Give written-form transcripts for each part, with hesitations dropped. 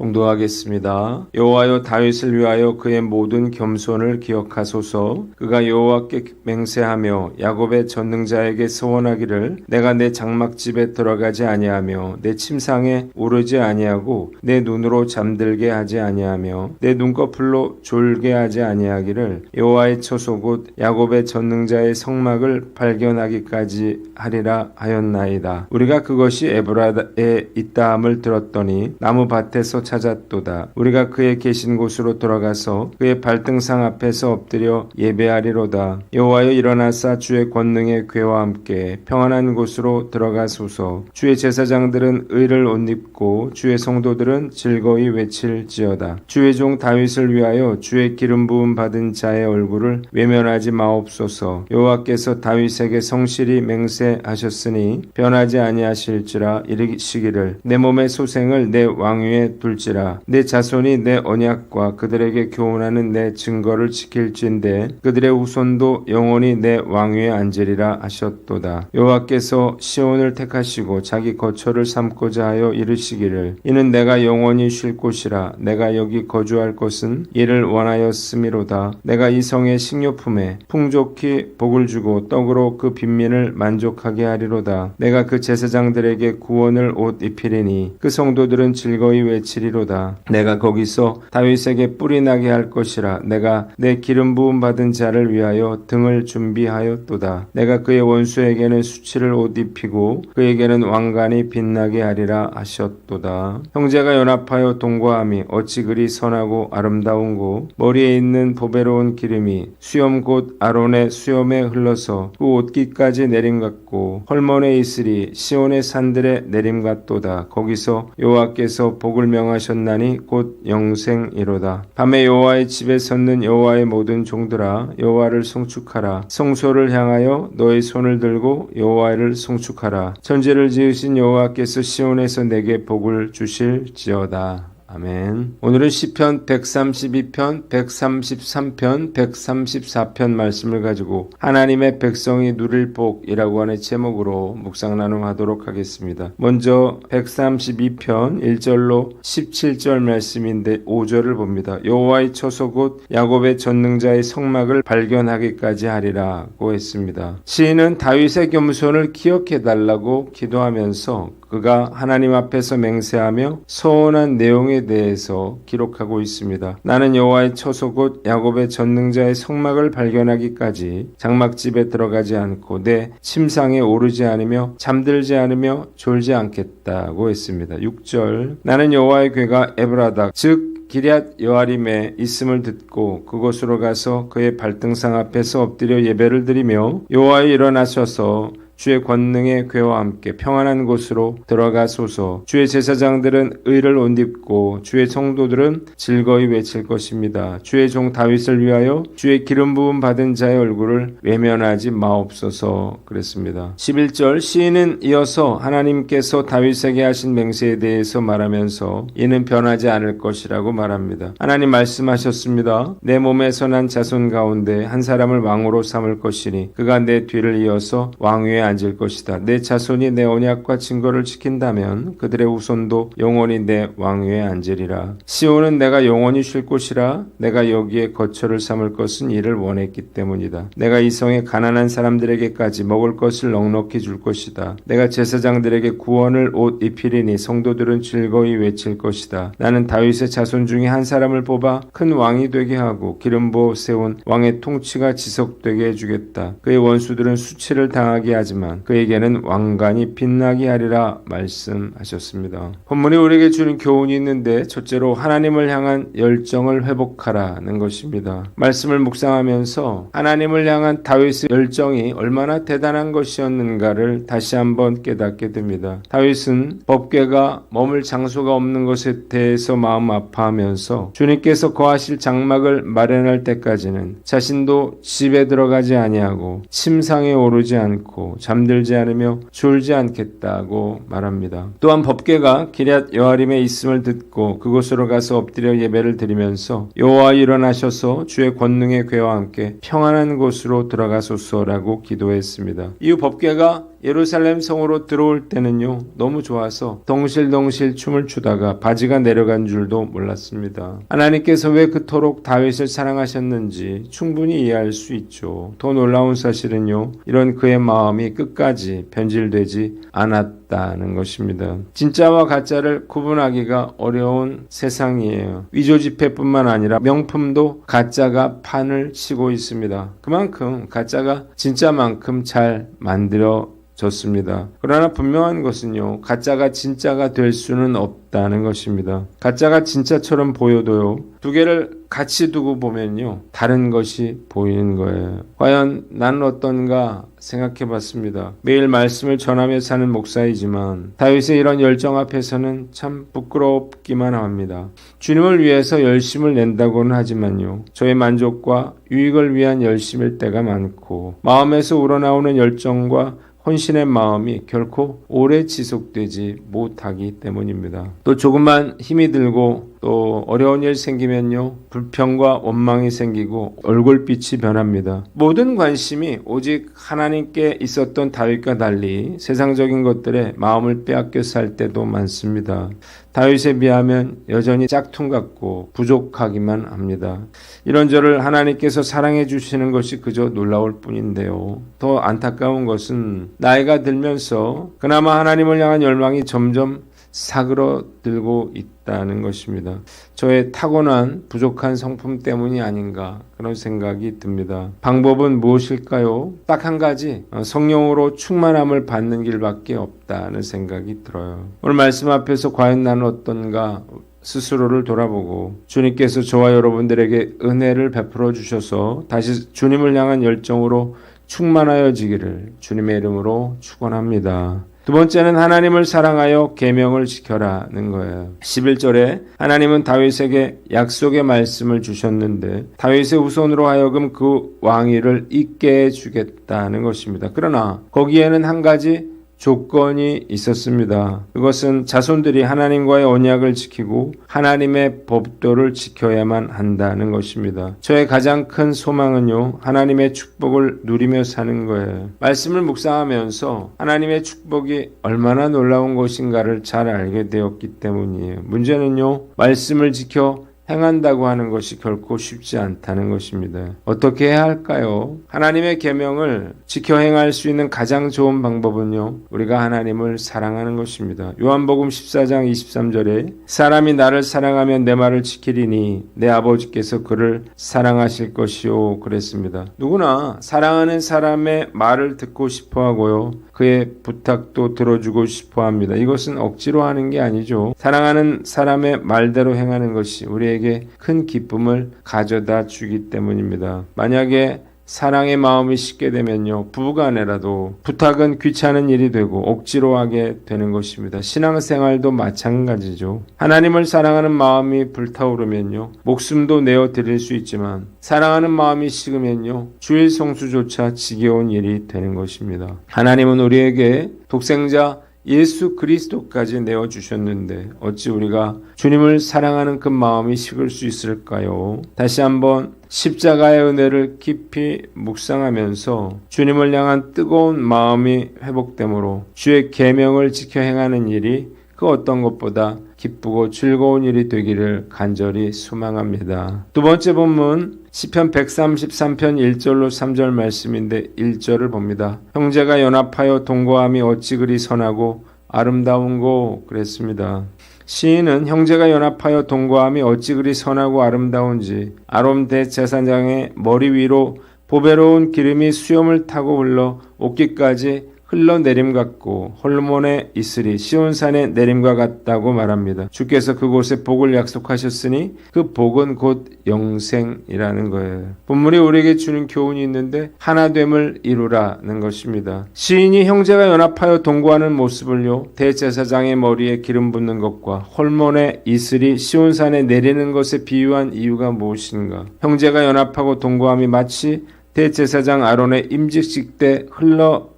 봉독하겠습니다. 여호와여, 다윗을 위하여 그의 모든 겸손을 기억하소서. 그가 여호와께 맹세하며 야곱의 전능자에게 서원하기를 내가 내 장막집에 들어가지 아니하며 내 침상에 오르지 아니하고 내 눈으로 잠들게 하지 아니하며 내 눈꺼풀로 졸게 하지 아니하기를 여호와의 처소 곧 야곱의 전능자의 성막을 발견하기까지 하리라 하였나이다. 우리가 그것이 에브라에 있다함을 들었더니 나무 밭에서 찾았도다. 우리가 그의 계신 곳으로 들어가서 그의 발등상 앞에서 엎드려 예배하리로다. 여호와여, 일어나사 주의 권능의 궤와 함께 평안한 곳으로 들어가소서. 주의 제사장들은 의를 옷 입고 주의 성도들은 즐거이 외칠지어다. 주의 종 다윗을 위하여 주의 기름 부음 받은 자의 얼굴을 외면하지 마옵소서. 여호와께서 다윗에게 성실히 맹세하셨으니 변하지 아니하실지라 이르시기를 내 몸의 소생을 내 왕위에 둘지라. 내 자손이 내 언약과 그들에게 교훈하는 내 증거를 지킬진대 그들의 후손도 영원히 내 왕위에 앉으리라 하셨도다. 여호와께서 시온을 택하시고 자기 거처를 삼고자 하여 이르시기를 이는 내가 영원히 쉴 곳이라. 내가 여기 거주할 것은 이를 원하였음이로다. 내가 이 성의 식료품에 풍족히 복을 주고 떡으로 그 빈민을 만족하게 하리로다. 내가 그 제사장들에게 구원을 옷 입히리니 그 성도들은 즐거이 외치리로다. 내가 거기서 다윗에게 뿔이 나게 할 것이라. 내가 내 기름 부음 받은 자를 위하여 등을 준비하였도다. 내가 그의 원수에게는 수치를 옷 입히고 그에게는 왕관이 빛나게 하리라 하셨도다. 형제가 연합하여 동거함이 어찌 그리 선하고 아름다운고 머리에 있는 보배로운 기름이 수염 곧 아론의 수염에 흘러서 그 옷깃까지 내림 같고 헐몬에 있으리 시온의 산들에 내림 같도다. 거기서 여호와께서 복을 명하셨나니 곧 영생이로다. 밤에 여호와의 집에 섰는 여호와의 모든 종들아, 여호와를 송축하라. 성소를 향하여 너의 손을 들고 여호와를 송축하라. 천지를 지으신 여호와께서 시온에서 내게 복을 주실지어다. 아멘. 오늘은 시편 132편, 133편, 134편 말씀을 가지고 하나님의 백성이 누릴 복이라고 하는 제목으로 묵상 나눔하도록 하겠습니다. 먼저 132편 1절로 17절 말씀인데 5절을 봅니다. 여호와의 처소 곧 야곱의 전능자의 성막을 발견하기까지 하리라고 했습니다. 시인은 다윗의 겸손을 기억해달라고 기도하면서 그가 하나님 앞에서 맹세하며 서원한 내용에 대해서 기록하고 있습니다. 나는 여호와의 처소 곧 야곱의 전능자의 성막을 발견하기까지 장막집에 들어가지 않고 내 침상에 오르지 않으며 잠들지 않으며 졸지 않겠다고 했습니다. 6절 나는 여호와의 궤가 에브라다 즉 기럇 여아림에 있음을 듣고 그곳으로 가서 그의 발등상 앞에서 엎드려 예배를 드리며 여호와여, 일어나셔서 주의 권능의 궤와 함께 평안한 곳으로 들어가소서. 주의 제사장들은 의를 옷 입고 주의 성도들은 즐거이 외칠 것입니다. 주의 종 다윗을 위하여 주의 기름 부음 받은 자의 얼굴을 외면하지 마옵소서. 그랬습니다. 11절 시인은 이어서 하나님께서 다윗에게 하신 맹세에 대해서 말하면서 이는 변하지 않을 것이라고 말합니다. 하나님 말씀하셨습니다. 내 몸에서 난 자손 가운데 한 사람을 왕으로 삼을 것이니 그가 내 뒤를 이어서 왕위에 앉을 것이다. 내 자손이 내 언약과 증거를 지킨다면 그들의 후손도 영원히 내 왕위에 앉으리라. 시온은 내가 영원히 쉴 곳이라. 내가 여기에 거처를 삼을 것은 이를 원했기 때문이다. 내가 이 성의 가난한 사람들에게까지 먹을 것을 넉넉히 줄 것이다. 내가 제사장들에게 구원을 옷 입히리니 성도들은 즐거이 외칠 것이다. 나는 다윗의 자손 중에 한 사람을 뽑아 큰 왕이 되게 하고 기름 부어 세운 왕의 통치가 지속되게 해주겠다. 그의 원수들은 수치를 당하게 하지만 그에게는 왕관이 빛나게 하리라 말씀하셨습니다. 본문이 우리에게 주는 교훈이 있는데 첫째로 하나님을 향한 열정을 회복하라는 것입니다. 말씀을 묵상하면서 하나님을 향한 다윗의 열정이 얼마나 대단한 것이었는가를 다시 한번 깨닫게 됩니다. 다윗은 법궤가 머물 장소가 없는 것에 대해서 마음 아파하면서 주님께서 거하실 장막을 마련할 때까지는 자신도 집에 들어가지 아니하고 침상에 오르지 않고 잠들지 않으며 졸지 않겠다고 말합니다. 또한 법궤가 기럇 여아림에 있음을 듣고 그곳으로 가서 엎드려 예배를 드리면서 여호와 일어나셔서 주의 권능의 궤와 함께 평안한 곳으로 들어가소서라고 기도했습니다. 이후 법궤가 예루살렘 성으로 들어올 때는요, 너무 좋아서 덩실덩실 춤을 추다가 바지가 내려간 줄도 몰랐습니다. 하나님께서 왜 그토록 다윗을 사랑하셨는지 충분히 이해할 수 있죠. 더 놀라운 사실은요, 이런 그의 마음이 끝까지 변질되지 않았다는 것입니다. 진짜와 가짜를 구분하기가 어려운 세상이에요. 위조지폐뿐만 아니라 명품도 가짜가 판을 치고 있습니다. 그만큼 가짜가 진짜만큼 잘 만들어졌습니다. 그러나 분명한 것은요, 가짜가 진짜가 될 수는 없다는 것입니다. 가짜가 진짜처럼 보여도요, 두 개를 같이 두고 보면요, 다른 것이 보이는 거예요. 과연 나는 어떤가 생각해 봤습니다. 매일 말씀을 전하며 사는 목사이지만 다윗의 이런 열정 앞에서는 참 부끄럽기만 합니다. 주님을 위해서 열심을 낸다고는 하지만요, 저의 만족과 유익을 위한 열심일 때가 많고 마음에서 우러나오는 열정과 헌신의 마음이 결코 오래 지속되지 못하기 때문입니다. 또 조금만 힘이 들고 또 어려운 일 생기면요, 불평과 원망이 생기고 얼굴빛이 변합니다. 모든 관심이 오직 하나님께 있었던 다윗과 달리 세상적인 것들에 마음을 빼앗겨 살 때도 많습니다. 다윗에 비하면 여전히 짝퉁 같고 부족하기만 합니다. 이런 저를 하나님께서 사랑해 주시는 것이 그저 놀라울 뿐인데요, 더 안타까운 것은 나이가 들면서 그나마 하나님을 향한 열망이 점점 사그러들고 있다는 것입니다. 저의 타고난 부족한 성품 때문이 아닌가 그런 생각이 듭니다. 방법은 무엇일까요? 딱 한 가지, 성령으로 충만함을 받는 길밖에 없다는 생각이 들어요. 오늘 말씀 앞에서 과연 나는 어떤가 스스로를 돌아보고 주님께서 저와 여러분들에게 은혜를 베풀어 주셔서 다시 주님을 향한 열정으로 충만하여지기를 주님의 이름으로 축원합니다. 두 번째는 하나님을 사랑하여 계명을 지켜라는 거예요. 11절에 하나님은 다윗에게 약속의 말씀을 주셨는데 다윗의 후손으로 하여금 그 왕위를 잇게 해주겠다는 것입니다. 그러나 거기에는 한 가지 조건이 있었습니다. 그것은 자손들이 하나님과의 언약을 지키고 하나님의 법도를 지켜야만 한다는 것입니다. 저의 가장 큰 소망은요, 하나님의 축복을 누리며 사는 거예요. 말씀을 묵상하면서 하나님의 축복이 얼마나 놀라운 것인가를 잘 알게 되었기 때문이에요. 문제는요, 말씀을 지켜 행한다고 하는 것이 결코 쉽지 않다는 것입니다. 어떻게 해야 할까요? 하나님의 계명을 지켜 행할 수 있는 가장 좋은 방법은요, 우리가 하나님을 사랑하는 것입니다. 요한복음 14장 23절에 사람이 나를 사랑하면 내 말을 지키리니 내 아버지께서 그를 사랑하실 것이요 그랬습니다. 누구나 사랑하는 사람의 말을 듣고 싶어 하고요, 그의 부탁도 들어주고 싶어 합니다. 이것은 억지로 하는 게 아니죠. 사랑하는 사람의 말대로 행하는 것이 우리에게 큰 기쁨을 가져다 주기 때문입니다. 만약에 사랑의 마음이 식게 되면요, 부부간에라도 부탁은 귀찮은 일이 되고 억지로 하게 되는 것입니다. 신앙생활도 마찬가지죠. 하나님을 사랑하는 마음이 불타오르면요, 목숨도 내어 드릴 수 있지만 사랑하는 마음이 식으면요, 주일 성수조차 지겨운 일이 되는 것입니다. 하나님은 우리에게 독생자 예수 그리스도까지 내어주셨는데 어찌 우리가 주님을 사랑하는 그 마음이 식을 수 있을까요? 다시 한번 십자가의 은혜를 깊이 묵상하면서 주님을 향한 뜨거운 마음이 회복되므로 주의 계명을 지켜 행하는 일이 그 어떤 것보다 기쁘고 즐거운 일이 되기를 간절히 소망합니다. 두 번째 본문 시편 133편 1절로 3절 말씀인데 1절을 봅니다. 형제가 연합하여 동거함이 어찌 그리 선하고 아름다운고 그랬습니다. 시인은 형제가 연합하여 동거함이 어찌 그리 선하고 아름다운지 아론 대제사장의 머리 위로 보배로운 기름이 수염을 타고 흘러 옷깃까지 흘러내림 같고 홀몬에 있으리 시온산의 내림과 같다고 말합니다. 주께서 그곳에 복을 약속하셨으니 그 복은 곧 영생이라는 거예요. 본문이 우리에게 주는 교훈이 있는데 하나됨을 이루라는 것입니다. 시인이 형제가 연합하여 동거하는 모습을요, 대제사장의 머리에 기름 붓는 것과 홀몬에 이슬이 시온산에 내리는 것에 비유한 이유가 무엇인가? 형제가 연합하고 동거함이 마치 대제사장 아론의 임직식 때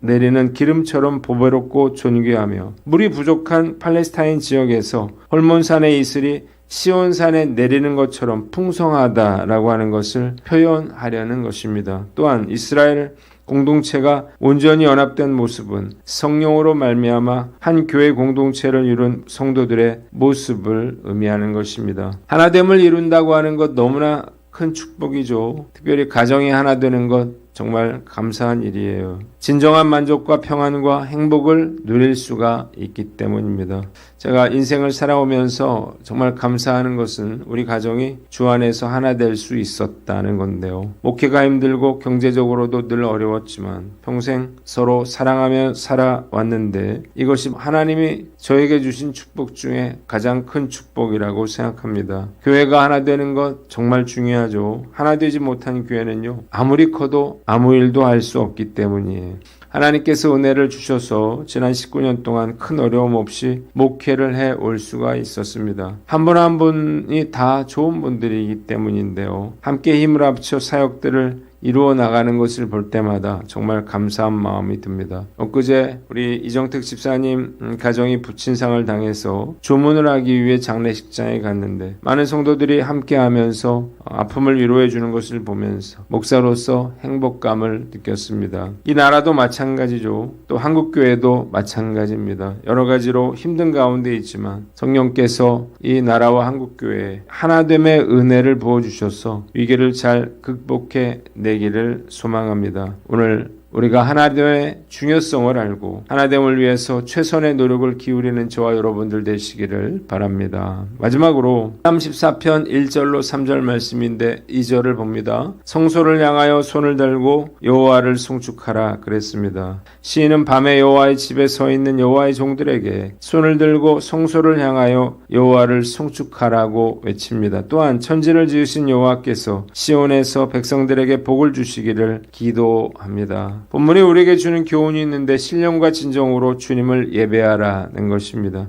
내리는 기름처럼 보배롭고 존귀하며 물이 부족한 팔레스타인 지역에서 홀몬산의 이슬이 시온산에 내리는 것처럼 풍성하다라고 하는 것을 표현하려는 것입니다. 또한 이스라엘 공동체가 온전히 연합된 모습은 성령으로 말미암아 한 교회 공동체를 이룬 성도들의 모습을 의미하는 것입니다. 하나됨을 이룬다고 하는 것 너무나 큰 축복이죠. 특별히 가정이 하나 되는 것 정말 감사한 일이에요. 진정한 만족과 평안과 행복을 누릴 수가 있기 때문입니다. 제가 인생을 살아오면서 정말 감사하는 것은 우리 가정이 주 안에서 하나 될 수 있었다는 건데요. 목회가 힘들고 경제적으로도 늘 어려웠지만 평생 서로 사랑하며 살아왔는데 이것이 하나님이 저에게 주신 축복 중에 가장 큰 축복이라고 생각합니다. 교회가 하나 되는 것 정말 중요하죠. 하나 되지 못한 교회는요, 아무리 커도 아무 일도 할 수 없기 때문이에요. 하나님께서 은혜를 주셔서 지난 19년 동안 큰 어려움 없이 목회를 해 올 수가 있었습니다. 한 분 한 분이 다 좋은 분들이기 때문인데요. 함께 힘을 합쳐 사역들을 이루어 나가는 것을 볼 때마다 정말 감사한 마음이 듭니다. 엊그제 우리 이정택 집사님 가정이 부친상을 당해서 조문을 하기 위해 장례식장에 갔는데 많은 성도들이 함께하면서 아픔을 위로해 주는 것을 보면서 목사로서 행복감을 느꼈습니다. 이 나라도 마찬가지죠. 또 한국교회도 마찬가지입니다. 여러 가지로 힘든 가운데 있지만 성령께서 이 나라와 한국교회에 하나됨의 은혜를 부어주셔서 위기를 잘 극복해 내기를 소망합니다. 오늘 우리가 하나됨의 중요성을 알고 하나됨을 위해서 최선의 노력을 기울이는 저와 여러분들 되시기를 바랍니다. 마지막으로 34편 1절로 3절 말씀인데 2절을 봅니다. 성소를 향하여 손을 들고 여호와를 송축하라 그랬습니다. 시인은 밤에 여호와의 집에 서 있는 여호와의 종들에게 손을 들고 성소를 향하여 여호와를 송축하라고 외칩니다. 또한 천지를 지으신 여호와께서 시온에서 백성들에게 복을 주시기를 기도합니다. 본문이 우리에게 주는 교훈이 있는데 신령과 진정으로 주님을 예배하라는 것입니다.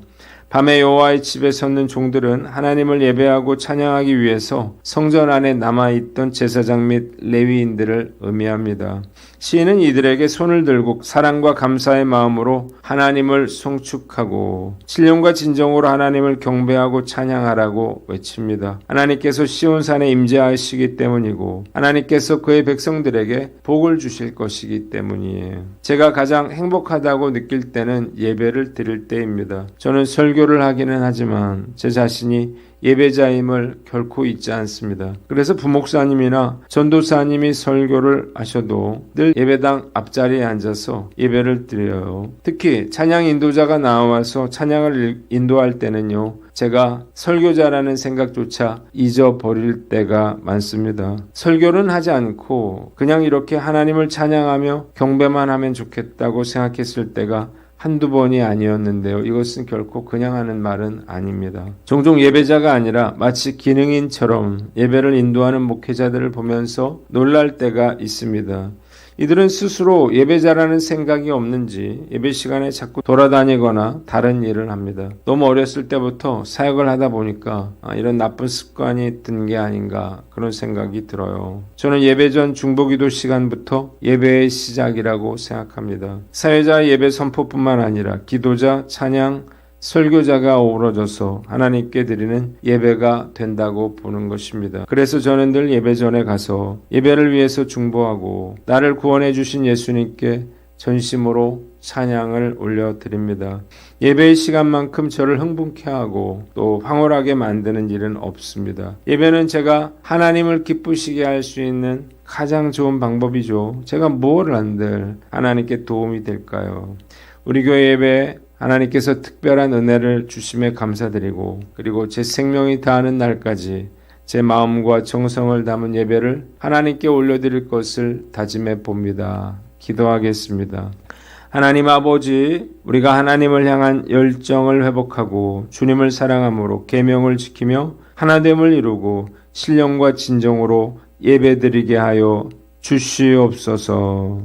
밤에 여호와의 집에 섰는 종들은 하나님을 예배하고 찬양하기 위해서 성전 안에 남아있던 제사장 및 레위인들을 의미합니다. 시인은 이들에게 손을 들고 사랑과 감사의 마음으로 하나님을 송축하고 신령과 진정으로 하나님을 경배하고 찬양하라고 외칩니다. 하나님께서 시온산에 임재하시기 때문이고 하나님께서 그의 백성들에게 복을 주실 것이기 때문이에요. 제가 가장 행복하다고 느낄 때는 예배를 드릴 때입니다. 저는 설교를 하기는 하지만 제 자신이 예배자임을 결코 잊지 않습니다. 그래서 부목사님이나 전도사님이 설교를 하셔도 늘 예배당 앞자리에 앉아서 예배를 드려요. 특히 찬양 인도자가 나와서 찬양을 인도할 때는요, 제가 설교자라는 생각조차 잊어버릴 때가 많습니다. 설교는 하지 않고 그냥 이렇게 하나님을 찬양하며 경배만 하면 좋겠다고 생각했을 때가 한두 번이 아니었는데요. 이것은 결코 그냥 하는 말은 아닙니다. 종종 예배자가 아니라 마치 기능인처럼 예배를 인도하는 목회자들을 보면서 놀랄 때가 있습니다. 이들은 스스로 예배자라는 생각이 없는지 예배 시간에 자꾸 돌아다니거나 다른 일을 합니다. 너무 어렸을 때부터 사역을 하다 보니까 이런 나쁜 습관이 든 게 아닌가 그런 생각이 들어요. 저는 예배 전 중보기도 시간부터 예배의 시작이라고 생각합니다. 사회자 예배 선포뿐만 아니라 기도자, 찬양, 설교자가 어우러져서 하나님께 드리는 예배가 된다고 보는 것입니다. 그래서 저는 늘 예배 전에 가서 예배를 위해서 중보하고 나를 구원해 주신 예수님께 전심으로 찬양을 올려드립니다. 예배의 시간만큼 저를 흥분케 하고 또 황홀하게 만드는 일은 없습니다. 예배는 제가 하나님을 기쁘시게 할 수 있는 가장 좋은 방법이죠. 제가 뭘 한들 하나님께 도움이 될까요? 우리 교회 예배 하나님께서 특별한 은혜를 주심에 감사드리고 그리고 제 생명이 다하는 날까지 제 마음과 정성을 담은 예배를 하나님께 올려드릴 것을 다짐해 봅니다. 기도하겠습니다. 하나님 아버지, 우리가 하나님을 향한 열정을 회복하고 주님을 사랑함으로 계명을 지키며 하나됨을 이루고 신령과 진정으로 예배드리게 하여 주시옵소서.